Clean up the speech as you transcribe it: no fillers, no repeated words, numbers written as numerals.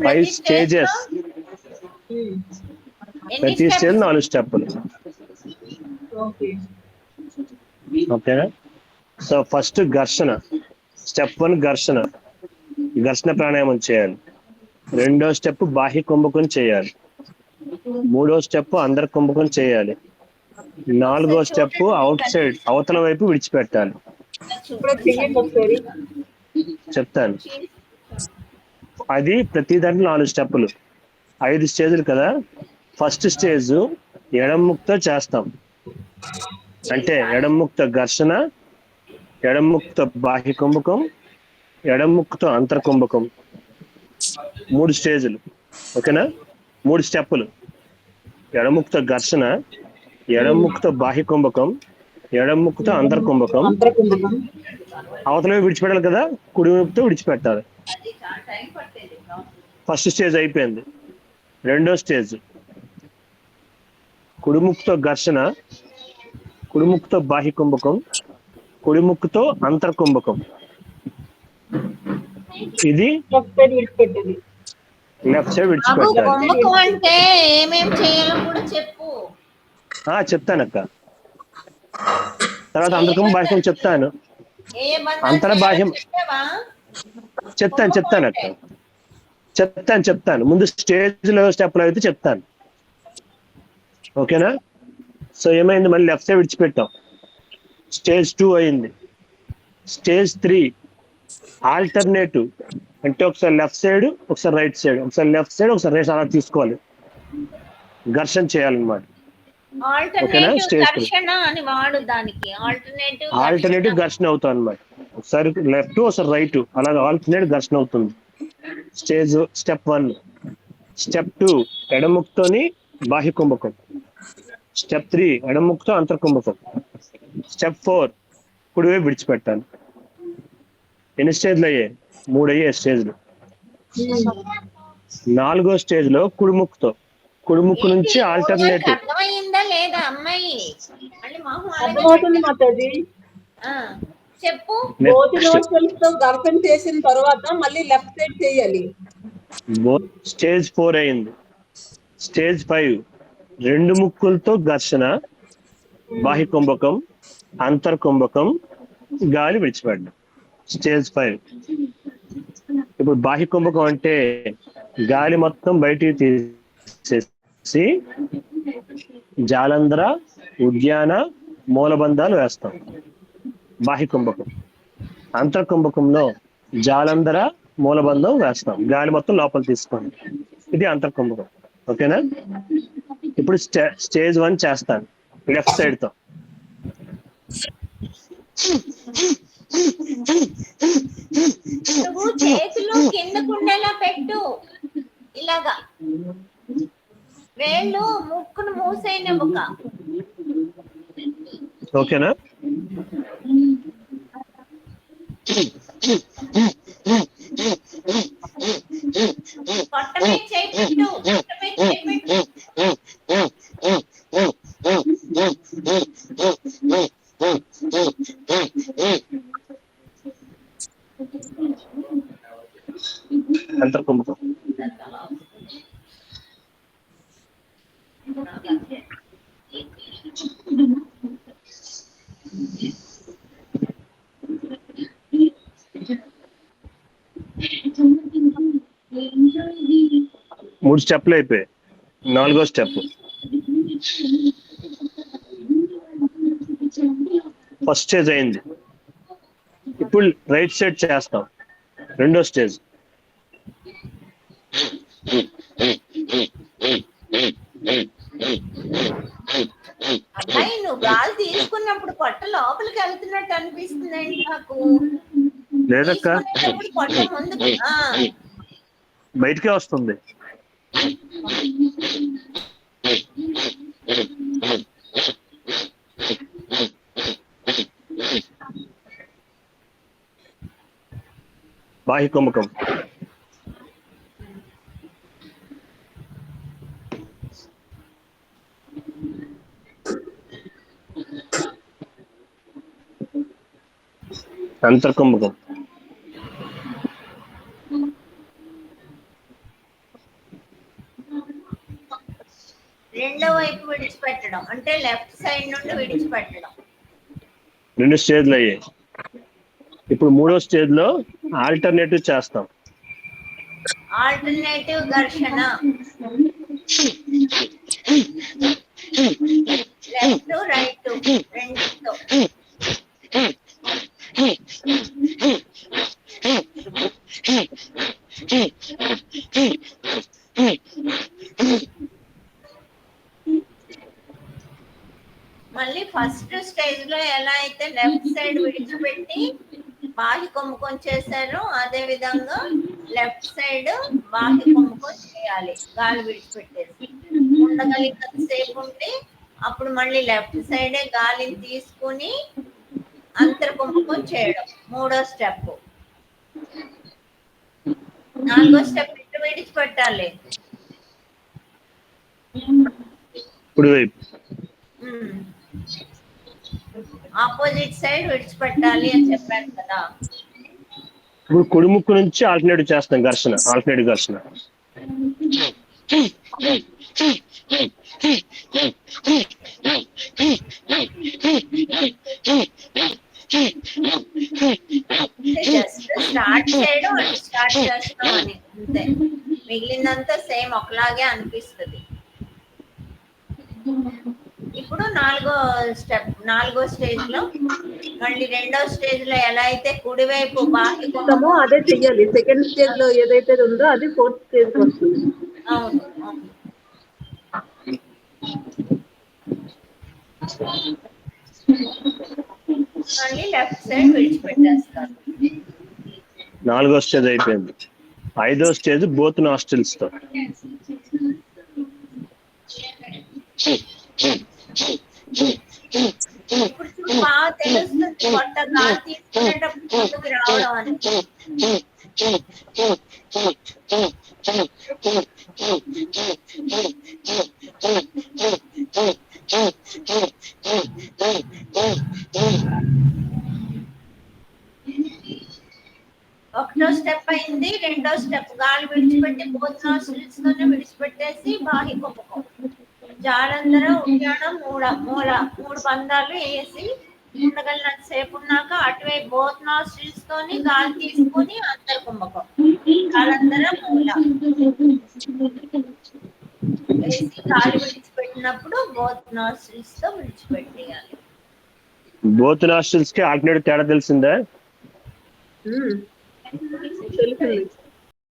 Five stages. ప్రతి stage 4 స్టెప్పులు. ఓకేనా? సో ఫస్ట్ ఘర్షణ, స్టెప్ 1 ఘర్షణ ప్రాణాయామం చేయాలి. రెండో స్టెప్ బాహ్య కుంభకం చేయాలి. మూడో స్టెప్ అంతర్ కుంభకం చేయాలి. నాలుగో స్టెప్ అవుట్ సైడ్, అవతల వైపు విడిచిపెట్టాలి. చెప్తాను. అది ప్రతి దాంట్లో 4 స్టెప్పులు, 5 స్టేజ్లు కదా. ఫస్ట్ స్టేజ్ ఎడముక్తో చేస్తాం, అంటే ఎడముక్త ఘర్షణ, ఎడముక్త బాహ్య కుంభకం, ఎడముక్తో అంతర్ కుంభకం. 3 స్టేజ్లు. ఓకేనా? 3 స్టెప్పులు: ఎడముక్త ఘర్షణ, ఎడముక్త బాహ్య కుంభకం, ఎడముక్త అంతర్ కుంభకం. అవతల విడిచిపెట్టాలి కదా, కుడి వైపుతో విడిచిపెట్టాలి. ఫస్ట్ స్టేజ్ అయిపోయింది. రెండో స్టేజ్ కుడిముక్తో ఘర్షణ, కుడిముక్తో బాహ్య కుంభకం, కుడిముక్తో అంతర్ కుంభకం. ఇది లెఫ్ట్ సైడ్ విడిచిపెట్టాలి. చెప్తానక్క. తర్వాత అంతర్కుంభం బాహ్యం చెప్తాను. అంతర్బాహ్యం చెప్తానక్క. చెప్తాను. ముందు స్టేజ్ లో స్టెప్ లో అయితే చెప్తాను. ఓకేనా? సో ఏమైంది, మళ్ళీ లెఫ్ట్ సైడ్ విడిచిపెట్టాం. స్టేజ్ 2 అయింది. స్టేజ్ 3 ఆల్టర్నేటివ్, అంటే ఒకసారి లెఫ్ట్ సైడ్, ఒకసారి రైట్ సైడ్, ఒకసారి లెఫ్ట్ సైడ్, ఒకసారి రైట్, అలా తీసుకోవాలి. ఘర్షణ చేయాలన్నమాట. ఓకేనా? స్టేజ్ 3 ఆల్టర్నేటివ్ ఘర్షణ అవుతాం అన్నమాట. ఒకసారి లెఫ్ట్, ఒకసారి రైట్, అలాగే ఆల్టర్నేట్ ఘర్షణ అవుతుంది. స్టెప్ 1. స్టెప్ 2 ఎడముక్తోని బాహ్య కుంభకం. స్టెప్ 3 ఎడముక్తో అంతర్ కుంభకం. స్టెప్ 4 కుడివైపు విడిచిపెట్టాలి. ఎన్ని స్టేజ్లు అయ్యాయి? 3 అయ్యాయి స్టేజ్లు. 4వ స్టేజ్ లో కుడిముక్తో, కుడిముక్కు నుంచి ఆల్టర్నేటివ్. చెప్పు. ఘర్షణ చేసిన తర్వాత మళ్ళీ లెఫ్ట్ సైడ్ చేయాలి. స్టేజ్ 4 అయింది. స్టేజ్ 5 రెండు ముక్కులతో ఘర్షణ, బాహ్య కుంభకం, అంతర్ కుంభకం, గాలి విడిచిపెట్టడం. స్టేజ్ 5. ఇప్పుడు బాహ్య కుంభకం అంటే గాలి మొత్తం బయటికి తీసేసి జాలంధ్ర, ఉద్యాన, మూలబంధాలు వేస్తాం. బాహ్య కుంభకం. అంతర్ కుంభకంలో జాలంధర, మూలబంధం వేస్తాం. గాలి మొత్తం లోపల తీసుకోండి. ఇది అంతర్ కుంభకం. ఓకేనా? ఇప్పుడు స్టేజ్ 1 చేస్తాను లెఫ్ట్ సైడ్ తో. నువ్వు చేతులు కిందకుండేలా పెట్టు, ఇలాగా వేళ్ళు ముక్కును మూసేయనివ్వక. ఓకేనా? పొట్ట మీద చేయి పెట్టు, పొట్ట మీద చేయి పెట్టు. అంతర్ కుంభకం. మూడు స్టెప్లు అయిపోయాయి. 4వ స్టెప్ ఫస్ట్ స్టేజ్ అయింది. ఇప్పుడు రైట్ సైడ్ చేస్తాం. రెండో స్టేజ్. అబ్బాయి, నువ్వు గాలి తీసుకున్నప్పుడు పొట్ట లోపలికి వెళ్తున్నట్టు అనిపిస్తుంది నాకు. లేదక్క, పొట్ట ముందు బయటికే వస్తుంది. బాహ్య కుంభకం. అంతర్ కుంభకం. విడిచిపెట్టడం అంటే లెఫ్ట్ సైడ్ నుండి విడిచిపెట్టడం. 2 స్టేజ్లు అయ్యాయి. ఇప్పుడు 3వ స్టేజ్ లో ఆల్టర్నేటివ్ చేస్తాం. ఆల్టర్నేటివ్ ఘర్షణ, లెఫ్ట్ రైట్ రెండితో. మళ్ళీ ఫస్ట్ స్టేజ్ లో ఎలా అయితే లెఫ్ట్ సైడ్ విడిచిపెట్టి బాహ్య కుంభకం చేశారో అదే విధంగా లెఫ్ట్ సైడ్ బాహ్య కుంభకం చేయాలి. గాలి విడిచిపెట్టేసి ఉండగలిగినంతసేపు ఉండి అప్పుడు మళ్ళీ లెఫ్ట్ సైడే గాలిని తీసుకుని అంతర్కుంభకం చేయడం 3వ స్టెప్. 4వ స్టెప్ ఇటు విడిచిపెట్టాలి. కుడి వైపు ఆపోజిట్ సైడ్ విడిచిపెట్టాలి అని చెప్పాను కదా. ఇప్పుడు కుడి ముక్కు నుంచి ఆల్టర్నేటివ్ చేస్తాం, ఆల్టర్నేటివ్ ఘర్షణ. జస్ట్ స్టార్ట్ చేయడం అంటే స్టార్ట్ చేస్తాం అని అంతే, మిగిలిందంతా సేమ్ ఒకలాగే అనిపిస్తుంది. ఇప్పుడు 4వ స్టేజ్ లో మళ్ళీ 2వ స్టేజ్ లో ఎలా అయితే కుడివైపు బాహ్య కుంభకం అదే చెయ్యాలి. సెకండ్ స్టేజ్ లో ఏదైతే ఉందో అది 4th స్టేజ్ వస్తుంది. అవును. మళ్ళీ లెఫ్ట్ సైడ్ విడిచిపెట్టేస్తారు. 4వ స్టేజ్ అయిపోయింది. 5వ స్టేజ్ బోత్ నాస్ట్రిల్స్ తో. ఇప్పుడు బాగా తెలుస్తుంది కొత్త గాలి తీసుకునేటప్పుడు ముందుకు రావడం అని. ఒకటో స్టెప్ అయింది. 2వ స్టెప్ గాలి విడిచిపెట్టి బోత్ నాస్ట్రిల్స్ తోనే విడిచిపెట్టేసి బాహ్య కుంభకం. జాలంధర ఉద్యానం 3 బంధాలు వేసి ఉండగలిగినంత సేపు ఉన్నాక అటువైపు బోత్ నాస్ట్రిల్స్ తోని గాలి తీసుకొని అంతర్కుంభకం. జాలంధర మూల వేసి గాలి విడిచిపెట్టినప్పుడు బోత్ నాస్ట్రిల్స్ తో విడిచిపెట్టేయాలి. బోత్ నాస్ట్రిల్స్ కి ఆల్టర్నేటివ్ తేడా తెలిసిందా? తెలిసింది.